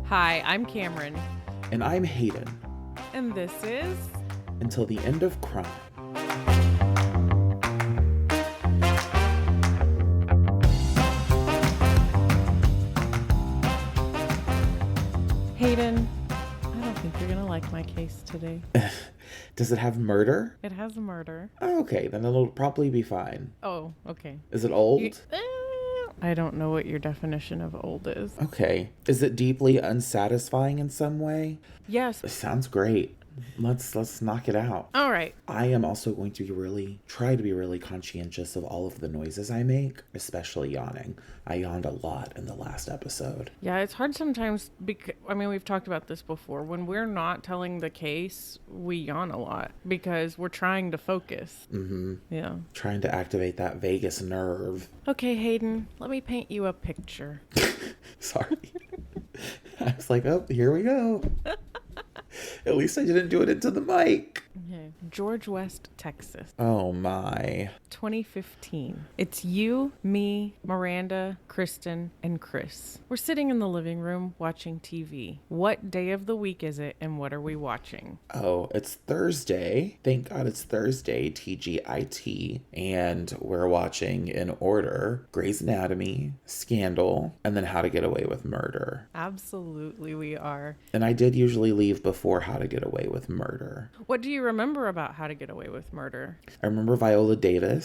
Hi, I'm Cameron, And I'm Hayden. and this is... Until the End of Crime. Hayden. I don't think you're gonna like my case today. Does it have murder? It has a murder. Oh, okay, then it'll probably be fine. Oh, okay. Is it old? I don't know what your definition of old is. Okay. Is it deeply unsatisfying in some way? Yes. It sounds great. Let's knock it out. All right. I am also going to try to be really conscientious of all of the noises I make, especially yawning. I yawned a lot in the last episode. Yeah, it's hard sometimes because, we've talked about this before. When we're not telling the case, we yawn a lot because we're trying to focus. Mm-hmm. Yeah. Trying to activate that vagus nerve. Okay, Hayden, let me paint you a picture. Sorry. I was like, oh, here we go. At least I didn't do it into the mic. Okay. George West, Texas. Oh my. 2015. It's you, me, Miranda, Kristen, and Chris. We're sitting in the living room watching TV. What day of the week is it, and what are we watching? Oh, it's Thursday. Thank God it's Thursday, TGIT. And we're watching in order Grey's Anatomy, Scandal, and then How to Get Away with Murder. Absolutely, we are. And I did usually leave before How to Get Away with Murder. What do you remember about How to Get Away with Murder? I remember Viola Davis.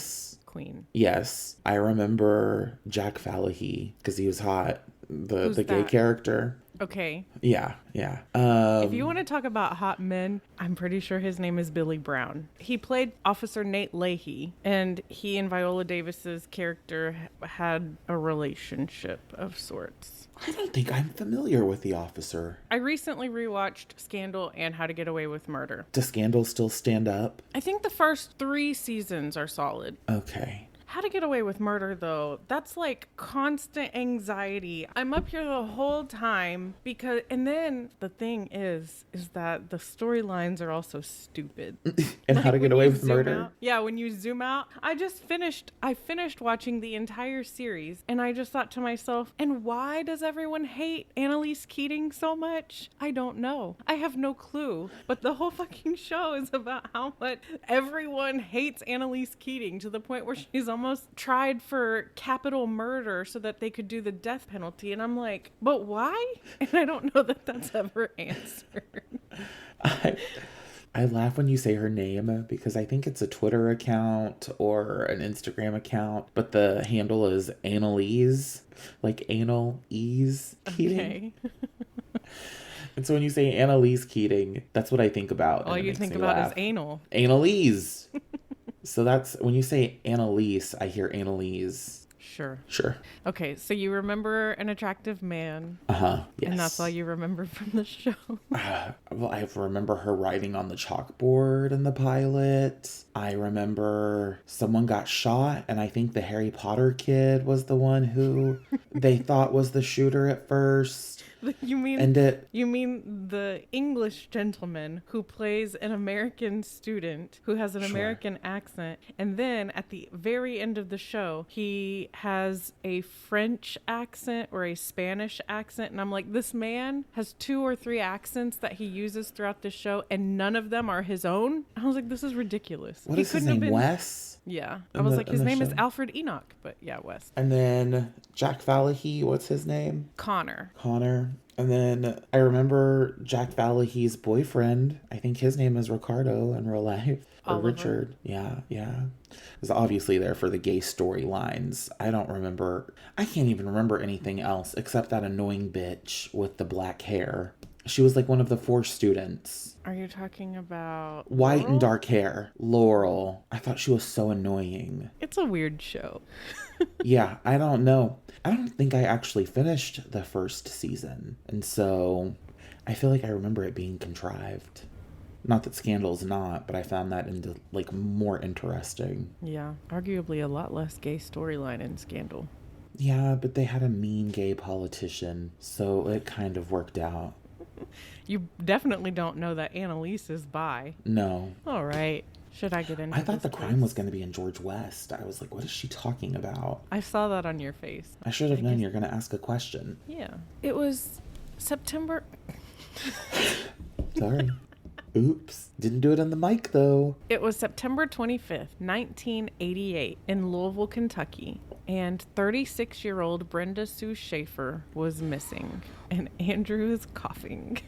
Queen. Yes. I remember Jack Falahy because he was hot. Who's the gay that? character. Okay. Yeah. If you want to talk about hot men, I'm pretty sure his name is Billy Brown. He played Officer Nate Leahy, and he and Viola Davis's character had a relationship of sorts. I don't think I'm familiar with the officer. I recently rewatched Scandal and How to Get Away with Murder. Does Scandal still stand up? I think the first 3 seasons are solid. Okay. How to Get Away with Murder, though, that's like constant anxiety. I'm up here the whole time because, and then the thing is that the storylines are also stupid. And Like, How to Get when Away you with zoom Murder? out- yeah, when you zoom out, I finished watching the entire series, and I just thought to myself, and why does everyone hate Annalise Keating so much? I don't know. I have no clue. But the whole fucking show is about how much everyone hates Annalise Keating to the point where she's almost tried for capital murder so that they could do the death penalty. And I'm like, but why? And I don't know that that's ever answered. I laugh when you say her name because I think it's a Twitter account or an Instagram account, but the handle is Annalise, like anal ease Keating. Okay. And so when you say Annalise Keating, that's what I think about. All and it you makes think me about laugh. is anal. Annalise. So that's when you say Annalise, I hear Annalise. Sure. Okay, so you remember an attractive man. Uh-huh. Yes. And that's all you remember from the show. Well, I remember her writing on the chalkboard in the pilot. I remember someone got shot, and I think the Harry Potter kid was the one who they thought was the shooter at first. You mean the English gentleman who plays an American student who has an American accent, and then at the very end of the show he has a French accent or a Spanish accent, and I'm like, this man has 2 or 3 accents that he uses throughout the show, and none of them are his own. I was like, this is ridiculous. What is his name? Wes? Yeah. I was like, his name is Alfred Enoch, but yeah, Wes. And then Jack Falahy, what's his name? Connor. And then I remember Jack Falahy's boyfriend. I think his name is Ricardo in real life. Or Oliver. Richard. Yeah. Was obviously there for the gay storylines. I can't even remember anything else except that annoying bitch with the black hair. She was like one of the 4 students. Are you talking about White Laurel? and dark hair. Laurel. I thought she was so annoying. It's a weird show. Yeah, I don't know. I don't think I actually finished the first season. And so I feel like I remember it being contrived. Not that Scandal's not, but I found that more interesting. Yeah, arguably a lot less gay storyline in Scandal. Yeah, but they had a mean gay politician, so it kind of worked out. You definitely don't know that Annalise is bi. No. All right. Should I get into I thought this the crime case? was going to be in George West. I was like, what is she talking about? I saw that on your face. I should have known you're going to ask a question. Yeah. It was September. Sorry. Oops. Didn't do it on the mic, though. It was September 25th, 1988, in Louisville, Kentucky. And 36-year-old Brenda Sue Schaefer was missing. And Andrew is coughing.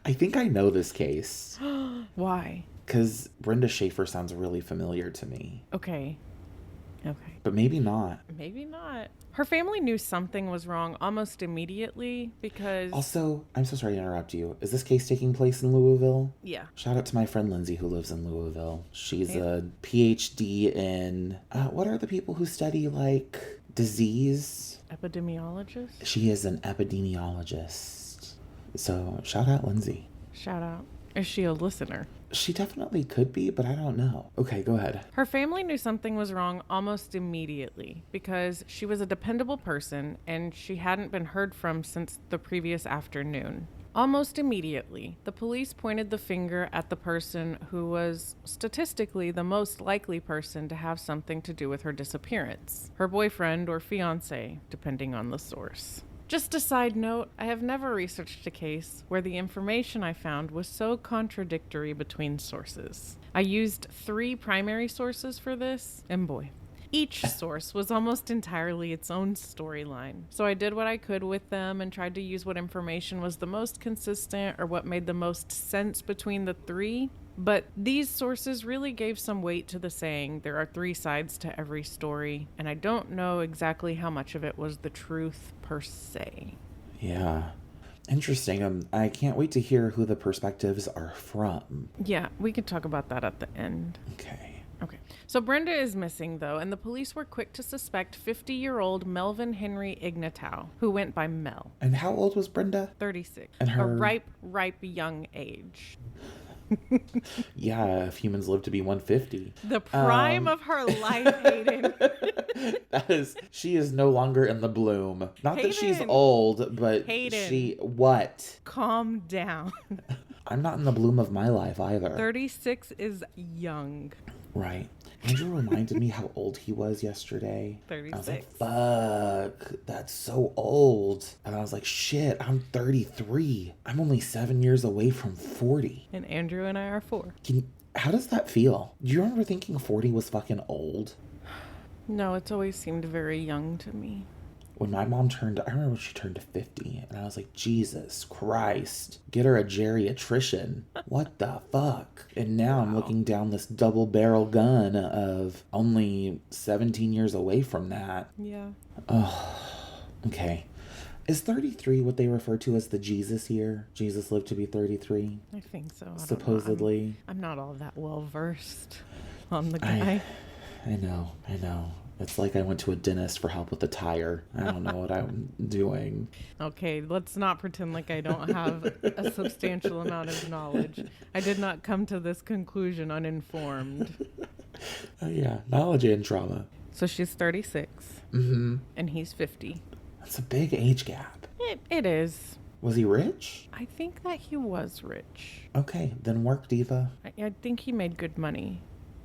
I think I know this case. Why? Because Brenda Schaefer sounds really familiar to me. Okay. But maybe not. Maybe not. Her family knew something was wrong almost immediately because... Also, I'm so sorry to interrupt you. Is this case taking place in Louisville? Yeah. Shout out to my friend Lindsay who lives in Louisville. She's a PhD in... what are the people who study, like, disease? Epidemiologist? She is an epidemiologist. So, shout out Lindsay. Shout out. Is she a listener? She definitely could be, but I don't know. Okay, go ahead. Her family knew something was wrong almost immediately because she was a dependable person and she hadn't been heard from since the previous afternoon. Almost immediately, the police pointed the finger at the person who was statistically the most likely person to have something to do with her disappearance. Her boyfriend or fiancé, depending on the source. Just a side note, I have never researched a case where the information I found was so contradictory between sources. I used 3 primary sources for this, and boy, each source was almost entirely its own storyline. So I did what I could with them and tried to use what information was the most consistent or what made the most sense between the 3. But these sources really gave some weight to the saying, there are 3 sides to every story, and I don't know exactly how much of it was the truth per se. Yeah. Interesting. I can't wait to hear who the perspectives are from. Yeah, we could talk about that at the end. Okay. So Brenda is missing, though, and the police were quick to suspect 50-year-old Melvin Henry Ignatow, who went by Mel. And how old was Brenda? 36. And her... A ripe young age. Yeah, if humans live to be 150. The prime of her life, Hayden. She is no longer in the bloom. Not Hayden. that she's old, but Hayden. What? Calm down. I'm not in the bloom of my life either. 36 is young. Right. Andrew reminded me how old he was yesterday. 36. I was like, fuck, that's so old. And I was like, shit, I'm 33. I'm only 7 years away from 40. And Andrew and I are 4. How does that feel? Do you remember thinking 40 was fucking old? No, it's always seemed very young to me. When my mom I remember when she turned to 50, and I was like, Jesus Christ, get her a geriatrician. What the fuck? And now I'm looking down this double barrel gun of only 17 years away from that. Yeah. Oh, okay. Is 33 what they refer to as the Jesus year? Jesus lived to be 33? I think so. Supposedly. I'm not all that well versed on the guy. I know. It's like I went to a dentist for help with a tire. I don't know what I'm doing. Okay, let's not pretend like I don't have a substantial amount of knowledge. I did not come to this conclusion uninformed. Yeah, knowledge and trauma. So she's 36. Mm-hmm. And he's 50. That's a big age gap. It is. Was he rich? I think that he was rich. Okay, then work, diva. I think he made good money.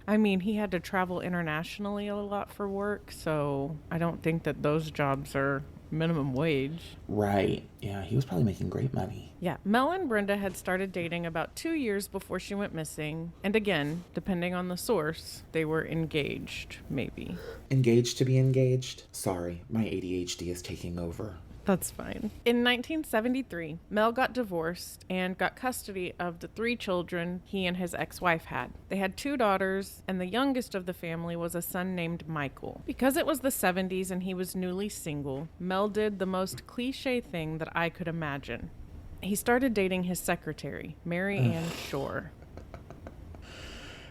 I mean, he had to travel internationally a lot for work, so I don't think that those jobs are minimum wage. Right. Yeah, he was probably making great money. Yeah, Mel and Brenda had started dating about 2 years before she went missing. And again, depending on the source, they were engaged, maybe. Engaged to be engaged? Sorry, my ADHD is taking over. That's fine. In 1973, Mel got divorced and got custody of the 3 children he and his ex-wife had. They had 2 daughters, and the youngest of the family was a son named Michael. Because it was the 70s and he was newly single, Mel did the most cliche thing that I could imagine. He started dating his secretary, Mary Ann Shore.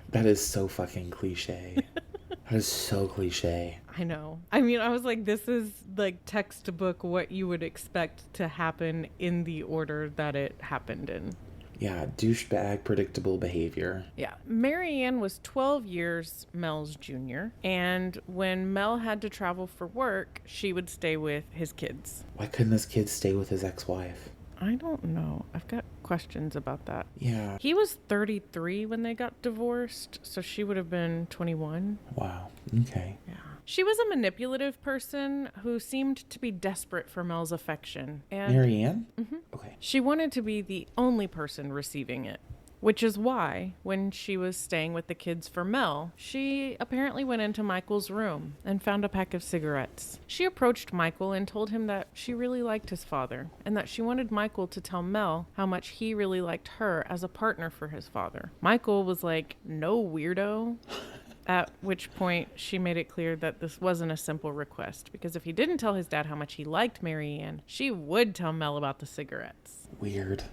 That is so fucking cliche. That is so cliche. I know. I mean, I was like, this is like textbook what you would expect to happen in the order that it happened in. Yeah, douchebag, predictable behavior. Yeah. Mary Ann was 12 years Mel's junior, and when Mel had to travel for work, she would stay with his kids. Why couldn't this kid stay with his ex-wife? I don't know. I've got questions about that. Yeah. He was 33 when they got divorced, so she would have been 21. Wow. Okay. Yeah. She was a manipulative person who seemed to be desperate for Mel's affection. And Marianne? Okay. she wanted to be the only person receiving it. Which is why, when she was staying with the kids for Mel, she apparently went into Michael's room and found a pack of cigarettes. She approached Michael and told him that she really liked his father, and that she wanted Michael to tell Mel how much he really liked her as a partner for his father. Michael was like, "No, weirdo." At which point, she made it clear that this wasn't a simple request, because if he didn't tell his dad how much he liked Marianne, she would tell Mel about the cigarettes. Weird.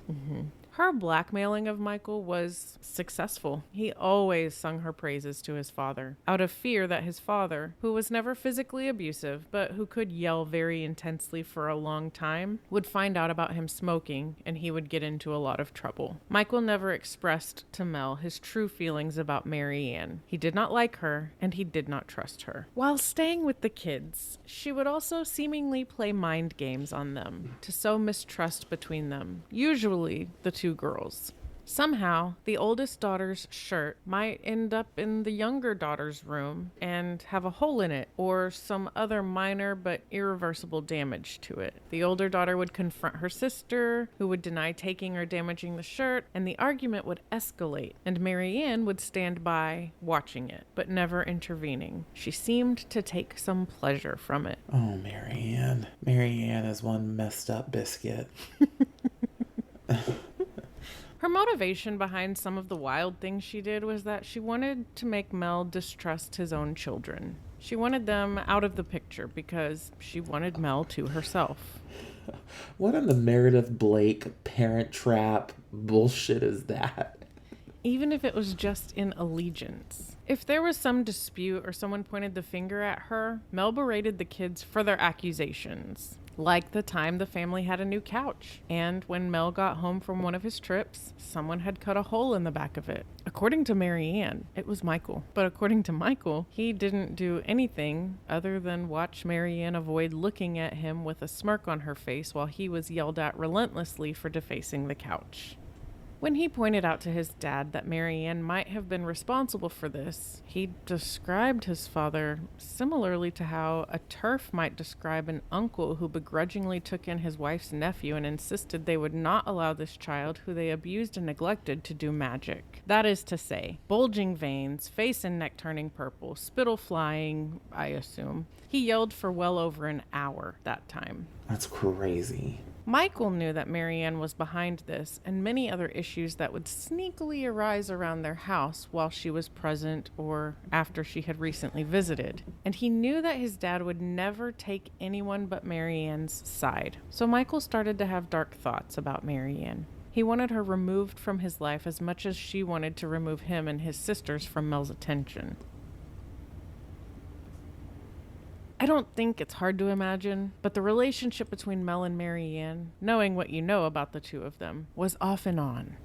Her blackmailing of Michael was successful. He always sung her praises to his father, out of fear that his father, who was never physically abusive, but who could yell very intensely for a long time, would find out about him smoking and he would get into a lot of trouble. Michael never expressed to Mel his true feelings about Marianne. He did not like her and he did not trust her. While staying with the kids, she would also seemingly play mind games on them to sow mistrust between them, usually the two girls. Somehow, the oldest daughter's shirt might end up in the younger daughter's room and have a hole in it, or some other minor but irreversible damage to it. The older daughter would confront her sister, who would deny taking or damaging the shirt, and the argument would escalate, and Marianne would stand by watching it, but never intervening. She seemed to take some pleasure from it. Oh, Marianne. Marianne is one messed up biscuit. Her motivation behind some of the wild things she did was that she wanted to make Mel distrust his own children. She wanted them out of the picture because she wanted Mel to herself. What in the Meredith Blake Parent Trap bullshit is that? Even if it was just in allegiance. If there was some dispute or someone pointed the finger at her, Mel berated the kids for their accusations. Like the time the family had a new couch, and when Mel got home from one of his trips, someone had cut a hole in the back of it. According to Marianne, it was Michael. But according to Michael, he didn't do anything other than watch Marianne avoid looking at him with a smirk on her face while he was yelled at relentlessly for defacing the couch. When he pointed out to his dad that Marianne might have been responsible for this, he described his father similarly to how a TERF might describe an uncle who begrudgingly took in his wife's nephew and insisted they would not allow this child, who they abused and neglected, to do magic. That is to say, bulging veins, face and neck turning purple, spittle flying, I assume. He yelled for well over an hour that time. That's crazy. Michael knew that Marianne was behind this and many other issues that would sneakily arise around their house while she was present or after she had recently visited. And he knew that his dad would never take anyone but Marianne's side. So Michael started to have dark thoughts about Marianne. He wanted her removed from his life as much as she wanted to remove him and his sisters from Mel's attention. I don't think it's hard to imagine, but the relationship between Mel and Marianne, knowing what you know about the two of them, was off and on.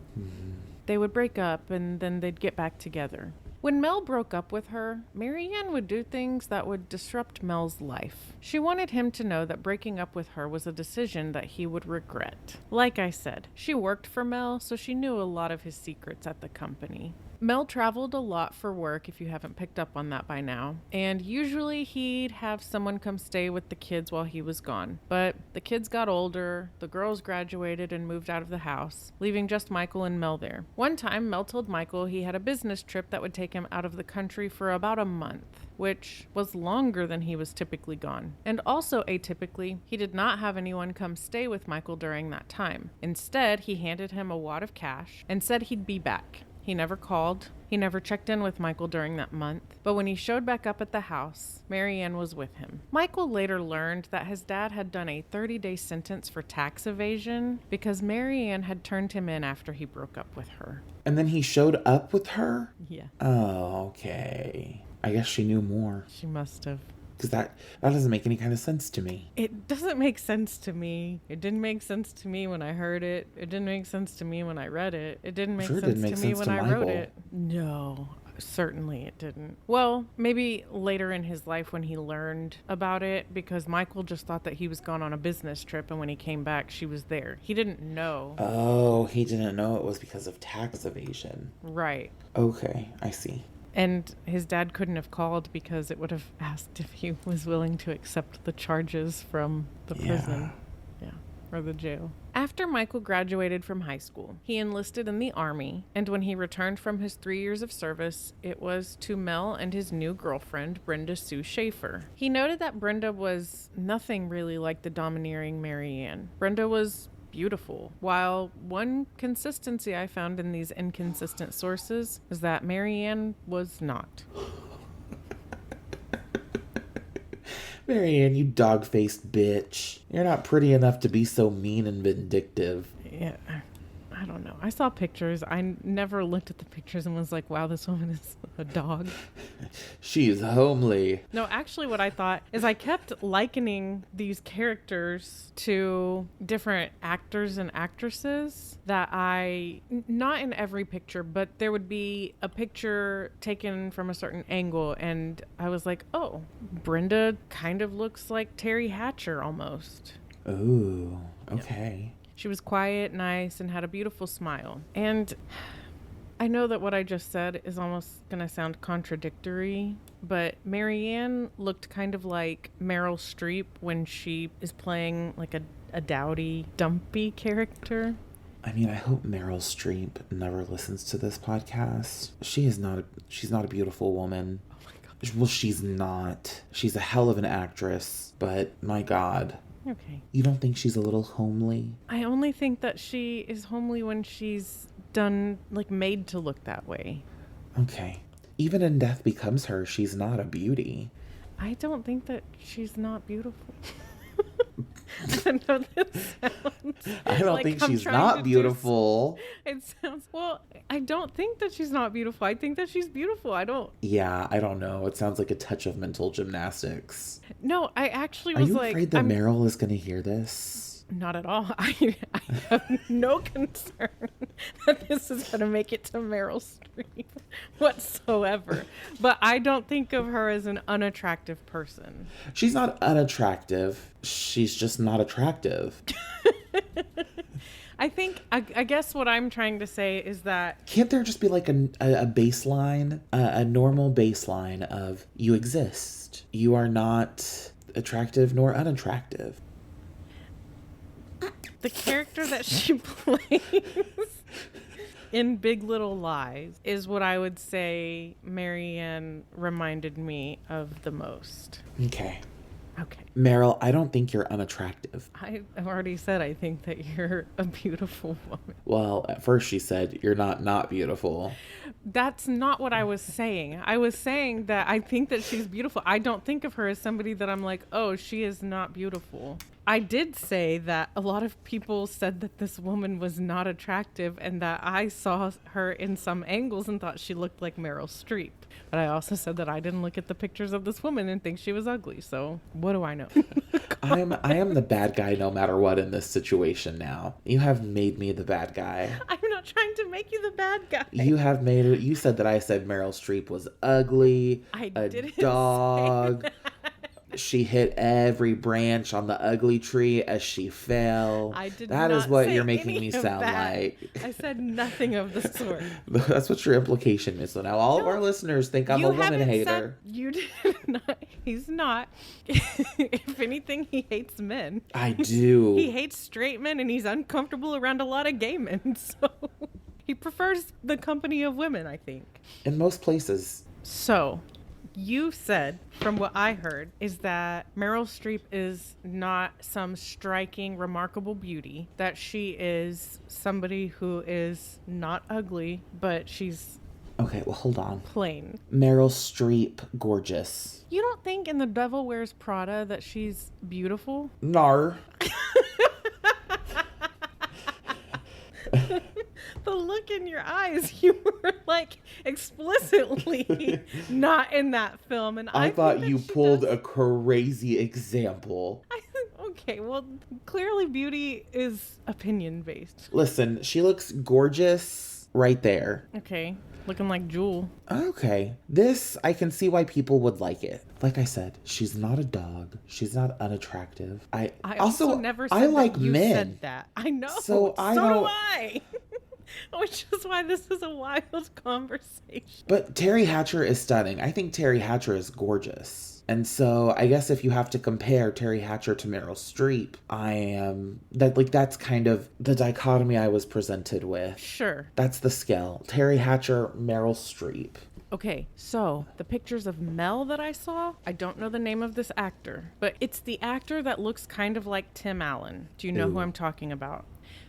They would break up and then they'd get back together. When Mel broke up with her, Marianne would do things that would disrupt Mel's life. She wanted him to know that breaking up with her was a decision that he would regret. Like I said, she worked for Mel, so she knew a lot of his secrets at the company. Mel traveled a lot for work, if you haven't picked up on that by now, and usually he'd have someone come stay with the kids while he was gone. But the kids got older, the girls graduated and moved out of the house, leaving just Michael and Mel there. One time, Mel told Michael he had a business trip that would take him out of the country for about a month, which was longer than he was typically gone. And also atypically, he did not have anyone come stay with Michael during that time. Instead, he handed him a wad of cash and said he'd be back. He never called. He never checked in with Michael during that month. But when he showed back up at the house, Marianne was with him. Michael later learned that his dad had done a 30-day sentence for tax evasion because Marianne had turned him in after he broke up with her. And then he showed up with her? Yeah. Oh, okay. I guess she knew more. She must have. Because that doesn't make any kind of sense to me. It doesn't make sense to me. It didn't make sense to me when I heard it. It didn't make sense to me when I read it. It didn't make sense to me when I wrote it. No, certainly it didn't. Well, maybe later in his life when he learned about it, because Michael just thought that he was gone on a business trip, and when he came back, she was there. He didn't know. Oh, he didn't know it was because of tax evasion. Right. Okay, I see. And his dad couldn't have called because it would have asked if he was willing to accept the charges from the prison. Yeah, or the jail. After Michael graduated from high school, he enlisted in the Army, and when he returned from his 3 years of service, it was to Mel and his new girlfriend, Brenda Sue Schaefer. He noted that Brenda was nothing really like the domineering Mary Ann. Brenda was beautiful, while one consistency I found in these inconsistent sources is that Mary Ann was not. Mary Ann, you dog-faced bitch. You're not pretty enough to be so mean and vindictive. Yeah, I don't know. I saw pictures. I never looked at the pictures and was like, wow, this woman is a dog. She's homely. No, actually what I thought is I kept likening these characters to different actors and actresses that not in every picture, but there would be a picture taken from a certain angle. And I was like, oh, Brenda kind of looks like Terry Hatcher almost. Ooh, okay. Yep. She was quiet, nice, and had a beautiful smile. And I know that what I just said is almost going to sound contradictory, but Mary Ann looked kind of like Meryl Streep when she is playing like a dowdy, dumpy character. I mean, I hope Meryl Streep never listens to this podcast. She's not a beautiful woman. Oh my God. Well, she's not. She's a hell of an actress, but my God. Okay. You don't think she's a little homely? I only think that she is homely when she's made to look that way. Okay. Even in Death Becomes Her, she's not a beauty. I don't think that she's not beautiful. I know this sounds I don't like think I'm she's trying not to beautiful. It sounds, well, I don't think that she's not beautiful. I think that she's beautiful. Yeah, I don't know. It sounds like a touch of mental gymnastics. No, I actually Are was you like... afraid that Meryl is going to hear this? Not at all. I have no concern that this is going to make it to Meryl Streep whatsoever. But I don't think of her as an unattractive person. She's not unattractive. She's just not attractive. I guess what I'm trying to say is that... Can't there just be like a baseline, a normal baseline of you exist? You are not attractive nor unattractive. The character that she plays in Big Little Lies is what I would say Mary Ann reminded me of the most. Okay. Okay. Meryl, I don't think you're unattractive. I've already said I think that you're a beautiful woman. Well, at first she said you're not beautiful. That's not what I was saying. I was saying that I think that she's beautiful. I don't think of her as somebody that I'm like, oh, she is not beautiful. I did say that a lot of people said that this woman was not attractive and that I saw her in some angles and thought she looked like Meryl Streep. But I also said that I didn't look at the pictures of this woman and think she was ugly. So what do I know? I am the bad guy no matter what in this situation now. You have made me the bad guy. I'm not trying to make you the bad guy. You have made it. You said that I said Meryl Streep was ugly. I a didn't dog. say that. She hit every branch on the ugly tree as she fell. I did That not is what say you're making any me of sound that. like. I said nothing of the sort. That's what your implication is. So now all of our listeners think I'm a woman haven't hater. said- you did not. He's not. If anything, he hates men. I do. He hates straight men and he's uncomfortable around a lot of gay men. So he prefers the company of women, I think. In most places. So you said, from what I heard, is that Meryl Streep is not some striking, remarkable beauty, that she is somebody who is not ugly, but she's Okay, well, hold on. plain. Meryl Streep, gorgeous. You don't think in The Devil Wears Prada that she's beautiful? Nar. The look in your eyes, you were like explicitly not in that film, and I think thought that you she pulled does- a crazy example. Okay, well, clearly beauty is opinion based. Listen, she looks gorgeous right there. Okay, looking like Jewel. Okay. This, I can see why people would like it. Like I said, she's not a dog. She's not unattractive. I I also never said I like that you men. said that. I know. So I don't- do I. Which is why this is a wild conversation. But Terry Hatcher is stunning. I think Terry Hatcher is gorgeous. And so I guess if you have to compare Terry Hatcher to Meryl Streep, that's kind of the dichotomy I was presented with. Sure. That's the scale. Terry Hatcher, Meryl Streep. Okay, so the pictures of Mel that I saw, I don't know the name of this actor, but it's the actor that looks kind of like Tim Allen. Do you know who I'm talking about?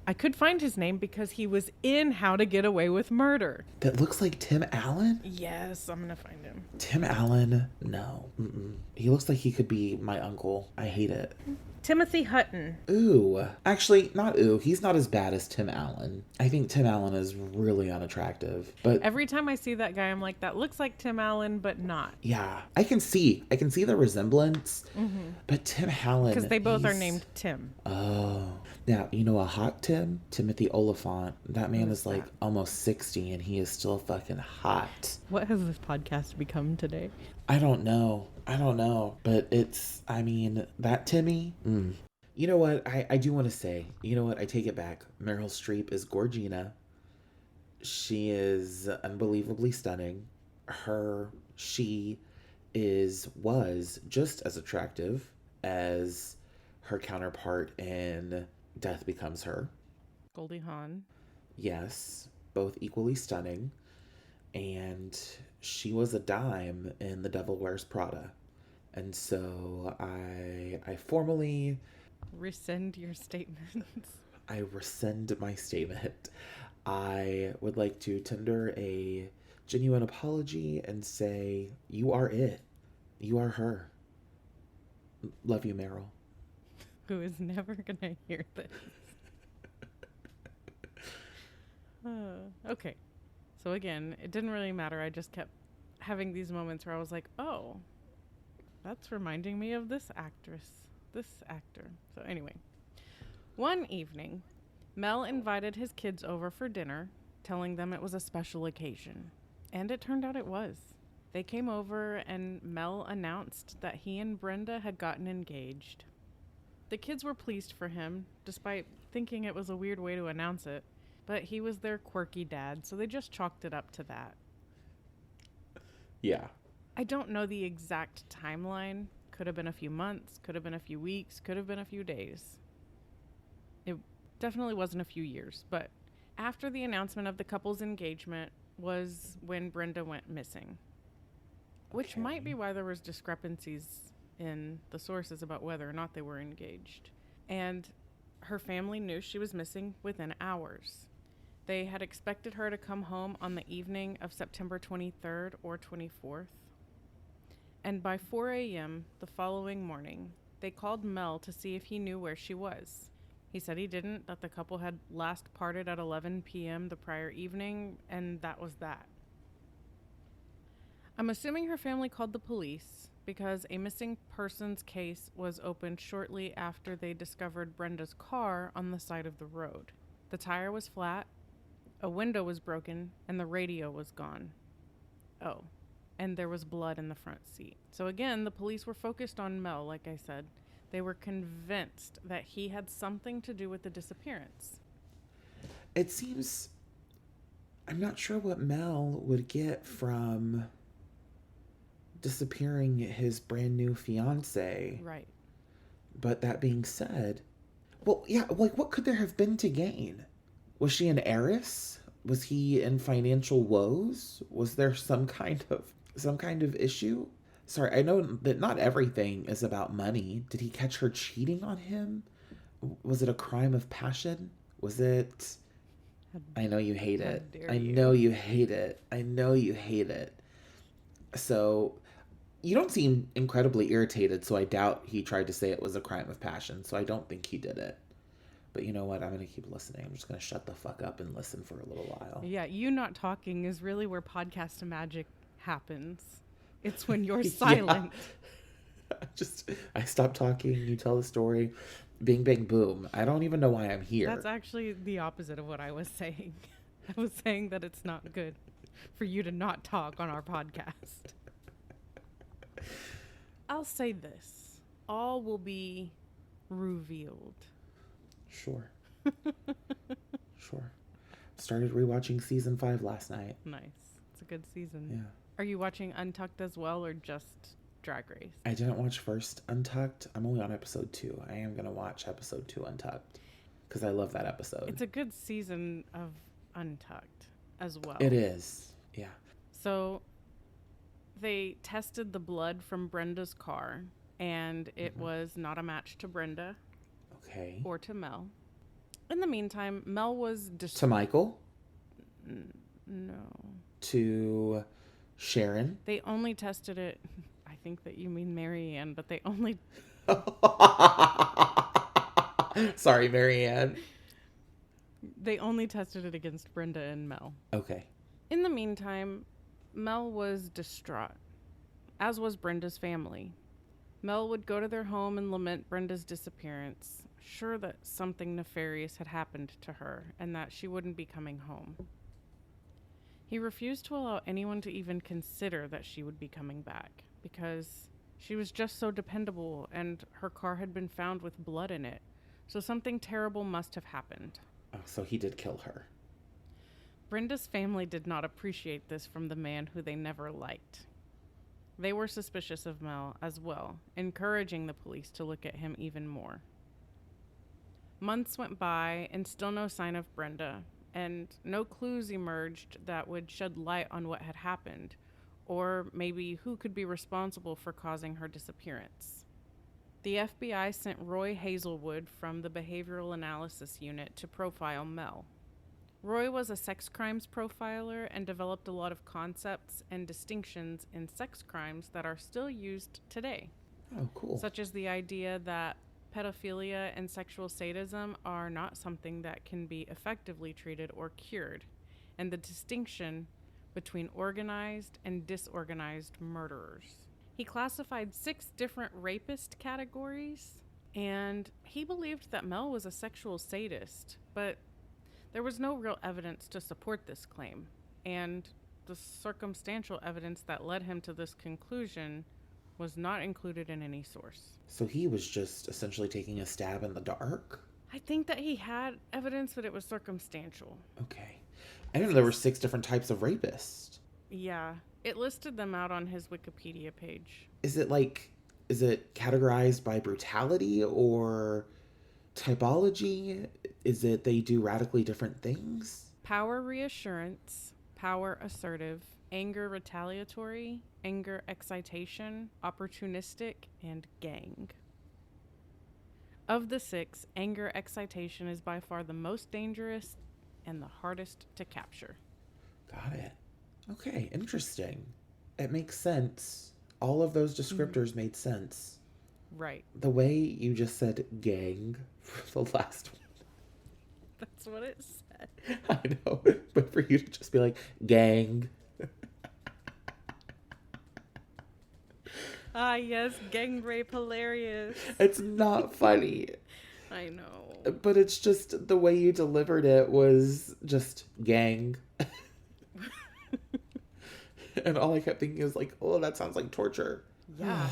I could find his name because he was in How to Get Away with Murder. That looks like Tim Allen? Yes, I'm going to find him. Tim Allen? No. Mm-mm. He looks like he could be my uncle. I hate it. Timothy Hutton. Ooh. Actually, not ooh. He's not as bad as Tim Allen. I think Tim Allen is really unattractive. But every time I see that guy, I'm like, that looks like Tim Allen, but not. Yeah. I can see the resemblance. Mm-hmm. But Tim Allen... Because they both are named Tim. Oh. Now, you know a hot Tim? Timothy Oliphant. That man is like almost 60 and he is still fucking hot. What has this podcast become today? I don't know. But that Timmy. You know what? I do want to say, you know what? I take it back. Meryl Streep is Gorgina. She is unbelievably stunning. She was just as attractive as her counterpart in Death Becomes Her. Goldie Hawn. Yes, both equally stunning. And she was a dime in The Devil Wears Prada. And so I formally... rescind your statements. I rescind my statement. I would like to tender a genuine apology and say, you are it. You are her. Love you, Meryl. Who is never gonna hear this. Okay. So again, it didn't really matter. I just kept having these moments where I was like, oh, that's reminding me of this actor. So anyway, one evening, Mel invited his kids over for dinner, telling them it was a special occasion. And it turned out it was. They came over and Mel announced that he and Brenda had gotten engaged. The kids were pleased for him, despite thinking it was a weird way to announce it. But he was their quirky dad, so they just chalked it up to that. Yeah. I don't know the exact timeline. Could have been a few months, could have been a few weeks, could have been a few days. It definitely wasn't a few years, but after the announcement of the couple's engagement was when Brenda went missing. Which might be why there was discrepancies in the sources about whether or not they were engaged. And her family knew she was missing within hours. They had expected her to come home on the evening of September 23rd or 24th. And by 4 a.m. the following morning, they called Mel to see if he knew where she was. He said he didn't, that the couple had last parted at 11 p.m. the prior evening, and that was that. I'm assuming her family called the police because a missing persons case was opened shortly after they discovered Brenda's car on the side of the road. The tire was flat, a window was broken, and the radio was gone. Oh, and there was blood in the front seat. So again, the police were focused on Mel, like I said. They were convinced that he had something to do with the disappearance. It seems... I'm not sure what Mel would get from disappearing his brand new fiance. Right. But that being said, well, yeah, like what could there have been to gain? Was she an heiress? Was he in financial woes? Was there some kind of issue? Sorry, I know that not everything is about money. Did he catch her cheating on him? Was it a crime of passion? Was it... I know you hate it. I know you hate it. I know you hate it. So, you don't seem incredibly irritated, so I doubt he tried to say it was a crime of passion, so I don't think he did it. But you know what? I'm going to keep listening. I'm just going to shut the fuck up and listen for a little while. Yeah, you not talking is really where podcast magic happens. It's when you're silent. I stop talking, you tell the story, bing, bang, boom. I don't even know why I'm here. That's actually the opposite of what I was saying. I was saying that it's not good for you to not talk on our podcast. I'll say this. All will be revealed. Sure. Sure. Started rewatching season 5 last night. Nice. It's a good season. Yeah. Are you watching Untucked as well, or just Drag Race? I didn't watch first Untucked. I'm only on episode 2. I am going to watch episode 2 Untucked because I love that episode. It's a good season of Untucked as well. It is. Yeah. So they tested the blood from Brenda's car, and it was not a match to Brenda Okay. or to Mel. In the meantime, Mel was... To Michael? No. To Sharon? They only tested it... I think that you mean Marianne, but they only... Sorry, Marianne. They only tested it against Brenda and Mel. Okay. In the meantime, Mel was distraught, as was Brenda's family. Mel would go to their home and lament Brenda's disappearance, sure that something nefarious had happened to her and that she wouldn't be coming home. He refused to allow anyone to even consider that she would be coming back, because she was just so dependable and her car had been found with blood in it, so something terrible must have happened. Oh, so he did kill her. Brenda's family did not appreciate this from the man who they never liked. They were suspicious of Mel as well, encouraging the police to look at him even more. Months went by and still no sign of Brenda, and no clues emerged that would shed light on what had happened, or maybe who could be responsible for causing her disappearance. The FBI sent Roy Hazelwood from the Behavioral Analysis Unit to profile Mel. Roy was a sex crimes profiler and developed a lot of concepts and distinctions in sex crimes that are still used today. Oh, cool. Such as the idea that pedophilia and sexual sadism are not something that can be effectively treated or cured, and the distinction between organized and disorganized murderers. He classified 6 different rapist categories, and he believed that Mel was a sexual sadist, but there was no real evidence to support this claim, and the circumstantial evidence that led him to this conclusion was not included in any source. So he was just essentially taking a stab in the dark? I think that he had evidence, but it was circumstantial. Okay. I didn't know there were 6 different types of rapists. Yeah, it listed them out on his Wikipedia page. Is it categorized by brutality or typology? Is it they do radically different things? Power reassurance, power assertive, anger retaliatory, anger excitation, opportunistic, and gang. Of the 6, anger excitation is by far the most dangerous and the hardest to capture. Got it. Okay, interesting. It makes sense. All of those descriptors made sense. Right. The way you just said gang for the last one. That's what it said. I know. But for you to just be like, gang. Ah, yes, gang rape, hilarious. It's not funny. I know. But it's just the way you delivered it was just gang. And all I kept thinking is like, oh, that sounds like torture. Yeah.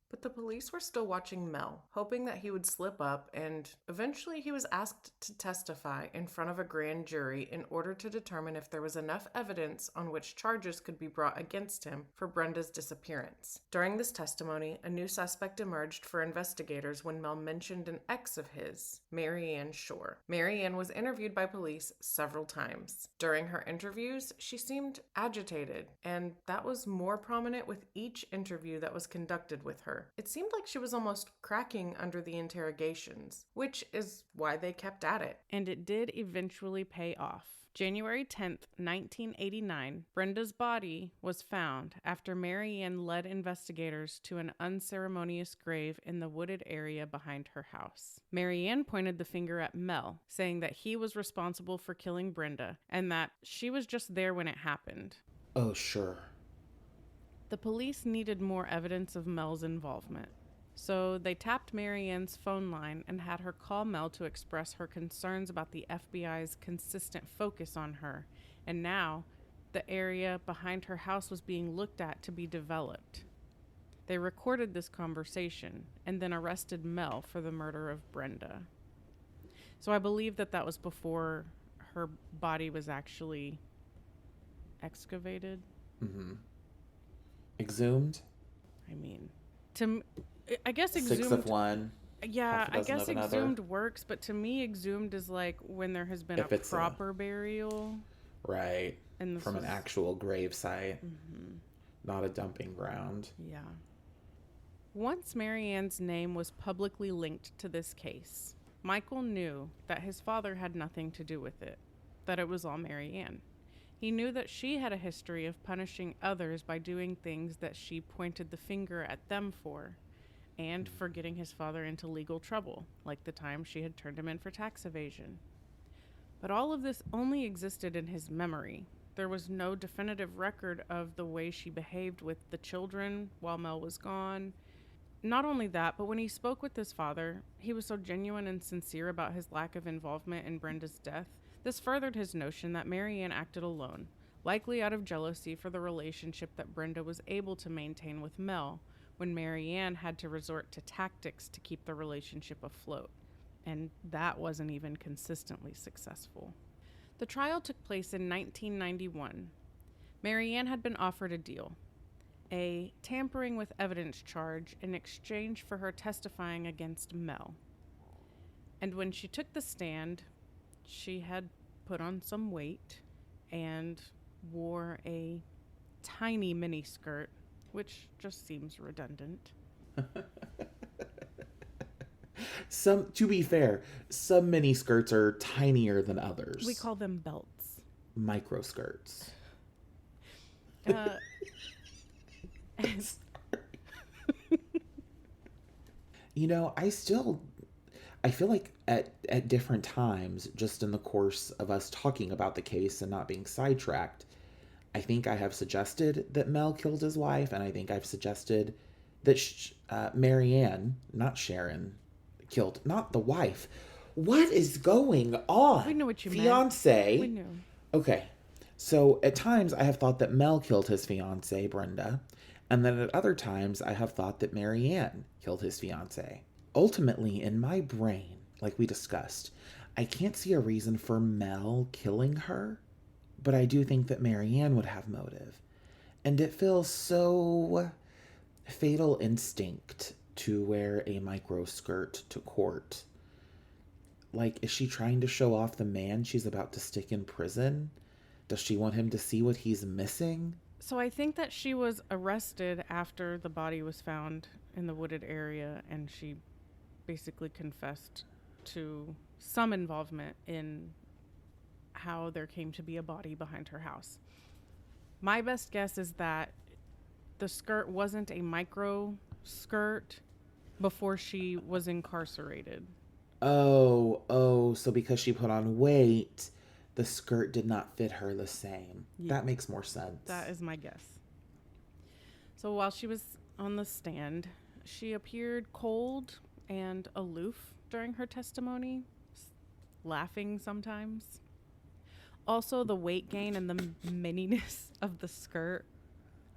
But the police were still watching Mel, hoping that he would slip up, and eventually he was asked to testify in front of a grand jury in order to determine if there was enough evidence on which charges could be brought against him for Brenda's disappearance. During this testimony, a new suspect emerged for investigators when Mel mentioned an ex of his, Marianne Shore. Marianne was interviewed by police several times. During her interviews, she seemed agitated, and that was more prominent with each interview that was conducted with her. It seemed like she was almost cracking under the interrogations, which is why they kept at it. And it did eventually pay off. January 10th, 1989, Brenda's body was found after Marianne led investigators to an unceremonious grave in the wooded area behind her house. Marianne pointed the finger at Mel, saying that he was responsible for killing Brenda and that she was just there when it happened. Oh, sure. The police needed more evidence of Mel's involvement, so they tapped Marianne's phone line and had her call Mel to express her concerns about the FBI's consistent focus on her, and now the area behind her house was being looked at to be developed. They recorded this conversation and then arrested Mel for the murder of Brenda. So I believe that was before her body was actually excavated. Mm-hmm. Exhumed? I mean, I guess exhumed. 6 of one. Yeah, half a I dozen guess of another. exhumed works, but to me, exhumed is like when there has been If a it's proper burial. Right. And this From was, an actual grave site, mm-hmm. not a dumping ground. Yeah. Once Mary Ann's name was publicly linked to this case, Michael knew that his father had nothing to do with it, that it was all Mary Ann. He knew that she had a history of punishing others by doing things that she pointed the finger at them for, and for getting his father into legal trouble, like the time she had turned him in for tax evasion. But all of this only existed in his memory. There was no definitive record of the way she behaved with the children while Mel was gone. Not only that, but when he spoke with his father, he was so genuine and sincere about his lack of involvement in Brenda's death. This furthered his notion that Mary Ann acted alone, likely out of jealousy for the relationship that Brenda was able to maintain with Mel, when Mary Ann had to resort to tactics to keep the relationship afloat. And that wasn't even consistently successful. The trial took place in 1991. Mary Ann had been offered a deal, a tampering with evidence charge in exchange for her testifying against Mel. And when she took the stand, she had put on some weight and wore a tiny miniskirt, which just seems redundant. To be fair, some mini skirts are tinier than others. We call them belts. Micro skirts. You know, I feel like at different times, just in the course of us talking about the case and not being sidetracked, I think I have suggested that Mel killed his wife, and I think I've suggested that Mary Ann, not Sharon, killed, not the wife. What is going on? We knew what you meant. Fiance. We knew. Okay. So at times I have thought that Mel killed his fiance, Brenda, and then at other times I have thought that Mary Ann killed his fiance. Ultimately, in my brain, like we discussed, I can't see a reason for Mel killing her, but I do think that Mary Ann would have motive. And it feels so fatal instinct to wear a micro skirt to court. Like, is she trying to show off the man she's about to stick in prison? Does she want him to see what he's missing? So I think that she was arrested after the body was found in the wooded area, and she basically confessed to some involvement in how there came to be a body behind her house. My best guess is that the skirt wasn't a micro skirt before she was incarcerated. Oh, so because she put on weight, the skirt did not fit her the same. Yeah. That makes more sense. That is my guess. So while she was on the stand, she appeared cold and aloof during her testimony, laughing sometimes. Also, the weight gain and the mininess of the skirt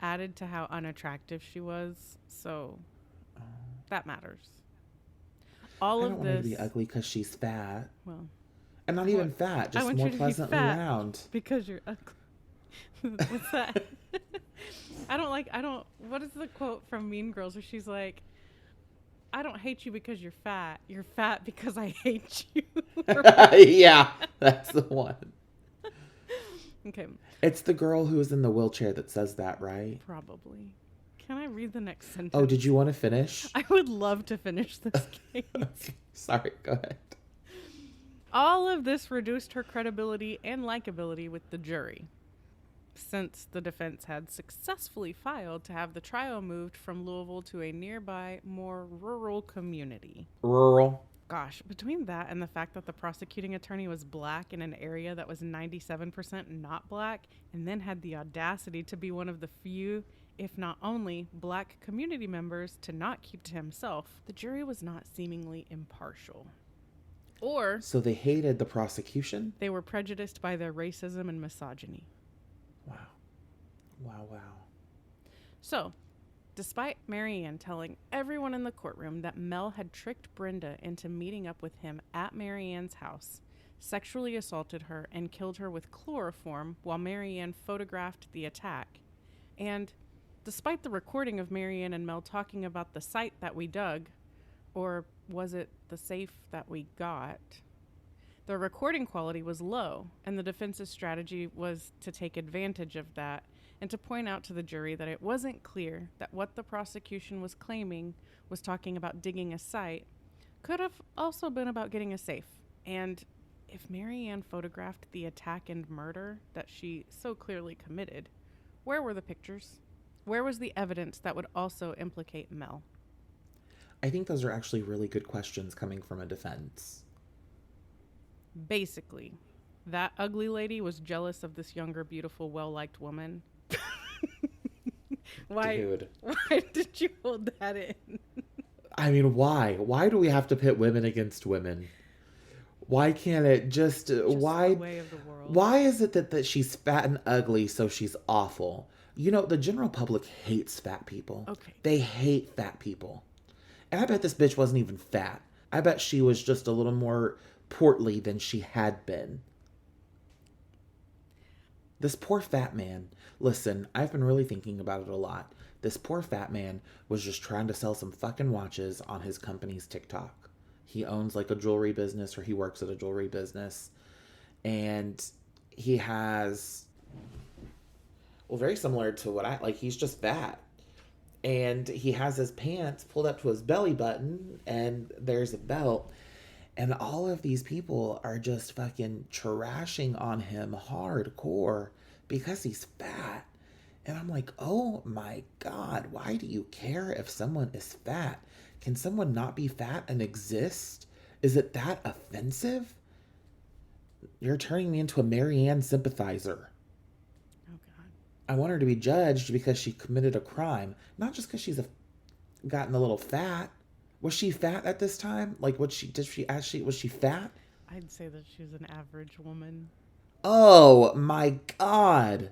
added to how unattractive she was, so that matters. I don't want her to be ugly because she's fat. Well, and not even fat, just more pleasantly round. Because you're ugly. What's that? What is the quote from Mean Girls where she's like, I don't hate you because you're fat. You're fat because I hate you. Yeah, that's the one. Okay. It's the girl who is in the wheelchair that says that, right? Probably. Can I read the next sentence? Oh, did you want to finish? I would love to finish this case. Okay. Sorry, go ahead. All of this reduced her credibility and likability with the jury, since the defense had successfully filed to have the trial moved from Louisville to a nearby, more rural community. Rural? Gosh, between that and the fact that the prosecuting attorney was black in an area that was 97% not black, and then had the audacity to be one of the few, if not only, black community members to not keep to himself, the jury was not seemingly impartial. Or so they hated the prosecution? They were prejudiced by their racism and misogyny. Wow. So, despite Mary Ann telling everyone in the courtroom that Mel had tricked Brenda into meeting up with him at Mary Ann's house, sexually assaulted her, and killed her with chloroform while Marianne photographed the attack. And despite the recording of Marianne and Mel talking about the site that we dug, or was it the safe that we got, the recording quality was low, and the defense's strategy was to take advantage of that and to point out to the jury that it wasn't clear that what the prosecution was claiming was talking about digging a site could have also been about getting a safe. And if Marianne photographed the attack and murder that she so clearly committed, where were the pictures? Where was the evidence that would also implicate Mel? I think those are actually really good questions coming from a defense. Basically, that ugly lady was jealous of this younger, beautiful, well-liked woman. Dude. Why did you hold that in? I mean, why? Why do we have to pit women against women? Why can't it just why? The way of the world. Why is it that she's fat and ugly, so she's awful? You know, the general public hates fat people. Okay. They hate fat people. And I bet this bitch wasn't even fat. I bet she was just a little more portly than she had been. This poor fat man. Listen, I've been really thinking about it a lot. This poor fat man was just trying to sell some fucking watches on his company's TikTok. He owns like a jewelry business, or he works at a jewelry business. And he has, well, very similar to what he's just fat. And he has his pants pulled up to his belly button, and there's a belt. And all of these people are just fucking trashing on him hardcore because he's fat. And I'm like, oh my God, why do you care if someone is fat? Can someone not be fat and exist? Is it that offensive? You're turning me into a Marianne sympathizer. Oh God. I want her to be judged because she committed a crime, not just because she's gotten a little fat. Was she fat at this time? Like, was she fat? I'd say that she's an average woman. Oh my God.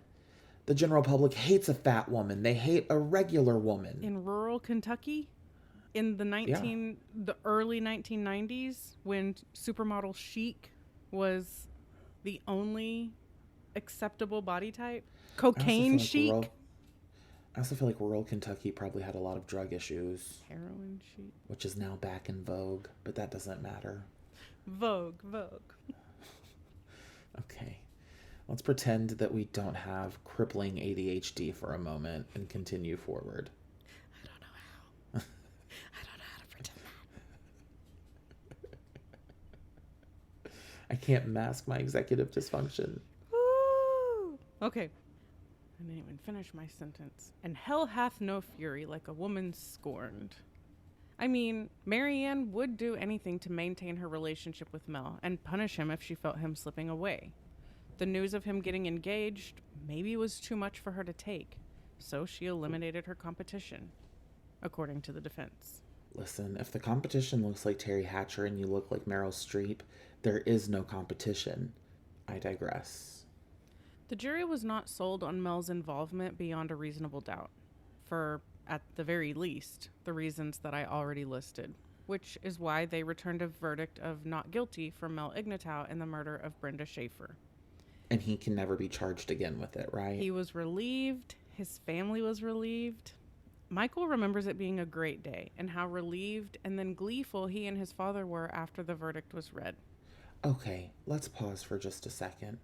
The general public hates a fat woman. They hate a regular woman. In rural Kentucky, in the early 1990s, when supermodel chic was the only acceptable body type, cocaine chic. I also feel like rural Kentucky probably had a lot of drug issues. Heroin chic. Which is now back in vogue, but that doesn't matter. Vogue. Okay. Let's pretend that we don't have crippling ADHD for a moment and continue forward. I don't know how. I don't know how to pretend that. I can't mask my executive dysfunction. Woo! Okay. I didn't even finish my sentence. And hell hath no fury like a woman scorned. I mean, Marianne would do anything to maintain her relationship with Mel and punish him if she felt him slipping away. The news of him getting engaged maybe was too much for her to take, so she eliminated her competition, according to the defense. Listen, if the competition looks like Terry Hatcher and you look like Meryl Streep, there is no competition. I digress. The jury was not sold on Mel's involvement beyond a reasonable doubt, for, at the very least, the reasons that I already listed, which is why they returned a verdict of not guilty for Mel Ignatow in the murder of Brenda Schaefer. And he can never be charged again with it, right? He was relieved. His family was relieved. Michael remembers it being a great day and how relieved and then gleeful he and his father were after the verdict was read. Okay, let's pause for just a second.